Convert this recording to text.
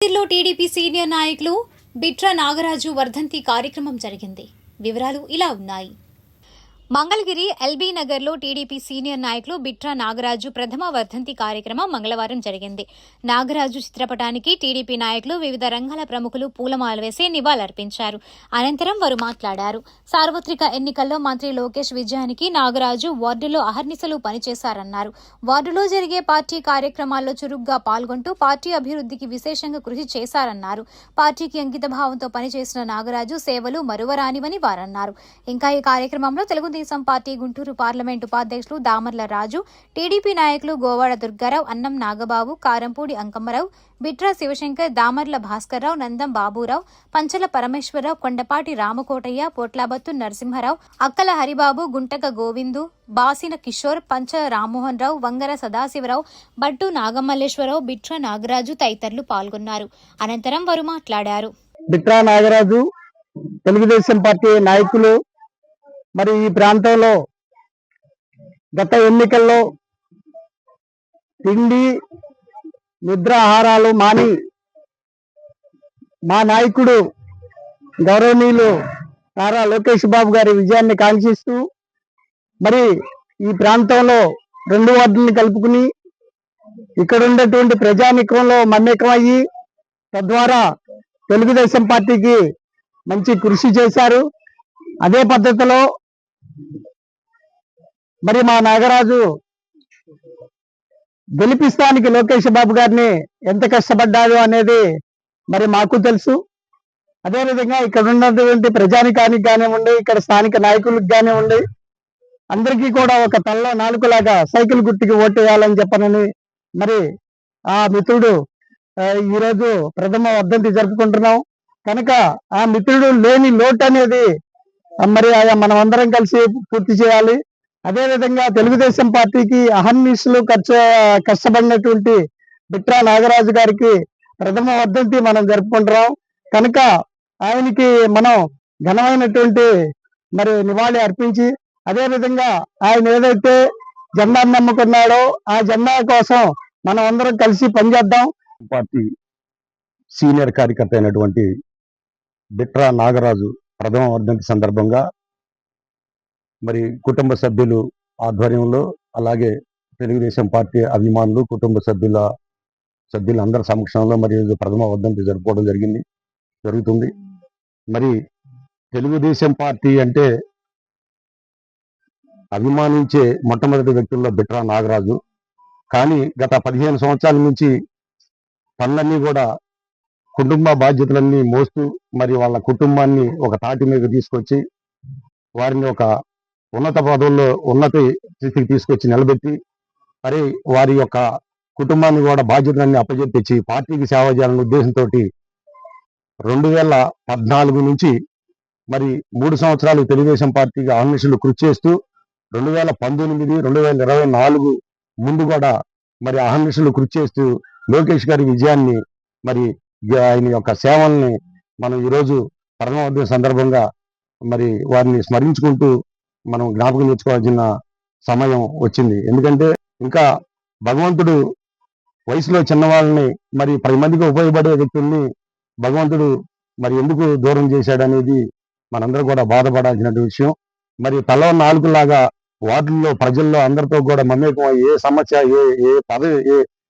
లో TDP senior నాయకులు బిట్రా నాగరాజు వర్ధంతి కార్యక్రమం జరిగింది. వివరాలు ఇలా ఉన్నాయి. మంగళగిరి ఎల్బీ నగర్లో టీడీపీ సీనియర్ నాయకులు బిట్రా నాగరాజు ప్రథమ వర్ధంతి కార్యక్రమం మంగళవారం జరిగింది. నాగరాజు చిత్రపటానికి టీడీపీ నాయకులు, వివిధ రంగాల ప్రముఖులు పూలమాల వేసి నివాళులర్పించారు. అనంతరం వారు మాట్లాడారు. సార్వత్రిక ఎన్నికల్లో మంత్రి లోకేష్ విజయానికి నాగరాజు వార్డులో అహర్నిశలు పనిచేశారన్నారు. వార్డులో జరిగే పార్టీ కార్యక్రమాల్లో చురుగ్గా పాల్గొంటూ పార్టీ అభివృద్ధికి విశేషంగా కృషి చేశారన్నారు. పార్టీకి అంకిత భావంతో పనిచేసిన నాగరాజు సేవలు మరువరానివని వారన్నారు. ఇంకా ఈ కార్యక్రమంలో తెలుగుదేశం పార్టీ గుంటూరు పార్లమెంట్ ఉపాధ్యక్షులు దామర్ల రాజు, టీడీపీ నాయకులు గోవాడ దుర్గారావు, అన్నం నాగబాబు, కారంపూడి అంకమ్మరావు, బిట్రా శివశంకర్, దామర్ల భాస్కర్రావు, నందం బాబురావు, పంచల పరమేశ్వరరావు, కొండపాటి రామకోటయ్య, పోట్లాబత్తు నరసింహరావు, అక్కల హరిబాబు, గుంటక గోవిందు, బాసిన కిషోర్, పంచ రామ్మోహన్ రావు, వంగర సదాశివరావు, బట్టు నాగమల్లేశ్వరరావు, బిట్రా నాగరాజు తదితరులు పాల్గొన్నారు. అనంతరం వారు మాట్లాడారు. బిట్రా నాగరాజు తెలుగుదేశం పార్టీ నాయకులు మరి ఈ ప్రాంతంలో గత ఎన్నికల్లో తిండి నిద్రాహారాలు మాని మా నాయకుడు గౌరవనీయులు నారా లోకేష్ బాబు గారి విజయాన్ని కాంక్షిస్తూ మరి ఈ ప్రాంతంలో 2 వార్డుల్ని కలుపుకుని ఇక్కడ ఉన్నటువంటి ప్రజానికంలో మమేకం అయ్యి తద్వారా తెలుగుదేశం పార్టీకి మంచి కృషి చేశారు. అదే పద్ధతిలో మరి మా నాగరాజు గెలిపిస్తానికి లోకేష్ బాబు గారిని ఎంత కష్టపడ్డారు అనేది మరి మాకు తెలుసు. అదేవిధంగా ఇక్కడ ఉన్నటువంటి ప్రజానికానికి కానివ్వండి, ఇక్కడ స్థానిక నాయకులకు కానివ్వండి, అందరికీ కూడా ఒక తల్ల నాలుకలాగా సైకిల్ గుర్తుకి ఓటు వేయాలని చెప్పనని మరి ఆ మిత్రుడు ఈరోజు ప్రథమ వర్ధంతి జరుపుకుంటున్నాం కనుక ఆ మిత్రుడు లేని లోటు అనేది మరి మనం అందరం కలిసి పూర్తి చేయాలి. అదేవిధంగా తెలుగుదేశం పార్టీకి అహర్నిశలు కష్టపడినటువంటి బిట్రా నాగరాజు గారికి ప్రథమ వర్ధంతి మనం జరుపుకుంటున్నాం కనుక ఆయనకి మనం ఘనమైనటువంటి మరి నివాళి అర్పించి, అదేవిధంగా ఆయన ఏదైతే జెండాను నమ్ముకున్నాడో ఆ జెండా కోసం మనం అందరం కలిసి పనిచేద్దాం. పార్టీ సీనియర్ కార్యకర్త అయినటువంటి బిట్రా నాగరాజు ప్రథమ వర్ధంతి సందర్భంగా మరి కుటుంబ సభ్యులు ఆధ్వర్యంలో, అలాగే తెలుగుదేశం పార్టీ అభిమానులు, కుటుంబ సభ్యులందరి సమక్షంలో మరి ప్రథమ వర్ధంతి జరుపుకోవడం జరుగుతుంది. మరి తెలుగుదేశం పార్టీ అంటే అభిమానించే మొట్టమొదటి వ్యక్తుల్లో బిట్రా నాగరాజు. కానీ గత 15 సంవత్సరాల నుంచి పనులన్నీ కూడా కుటుంబ బాధ్యతలన్నీ మోస్తూ మరి వాళ్ళ కుటుంబాన్ని ఒక తాటి మీద తీసుకొచ్చి వారిని ఒక ఉన్నత పదవుల్లో ఉన్నత స్థితికి తీసుకొచ్చి నిలబెట్టి మరి వారి యొక్క కుటుంబాన్ని కూడా బాధ్యతలన్నీ అప్పచెప్పించి పార్టీకి సేవ చేయాలనే ఉద్దేశంతో 2014 నుంచి మరి 3 సంవత్సరాలు తెలుగుదేశం పార్టీకి అహర్నిశలు కృషి చేస్తూ 2019, 2024 ముందు కూడా మరి అహర్నిశలు కృషి చేస్తూ లోకేష్ గారి విజయాన్ని మరి ఆయన యొక్క సేవల్ని మనం ఈరోజు ప్రథమ వర్ధంతి సందర్భంగా మరి వారిని స్మరించుకుంటూ మనం జ్ఞాపకం తెచ్చుకోవాల్సిన సమయం వచ్చింది. ఎందుకంటే ఇంకా భగవంతుడు వయసులో చిన్నవాళ్ళని మరి 10 మందికి ఉపయోగపడే వ్యక్తుల్ని భగవంతుడు మరి ఎందుకు దూరం చేశాడనేది మనందరూ కూడా బాధపడాల్సిన విషయం. మరి తల నాలుగులాగా వార్డుల్లో ప్రజల్లో అందరితో కూడా మమేకం ఏ సమస్య ఏ పదవి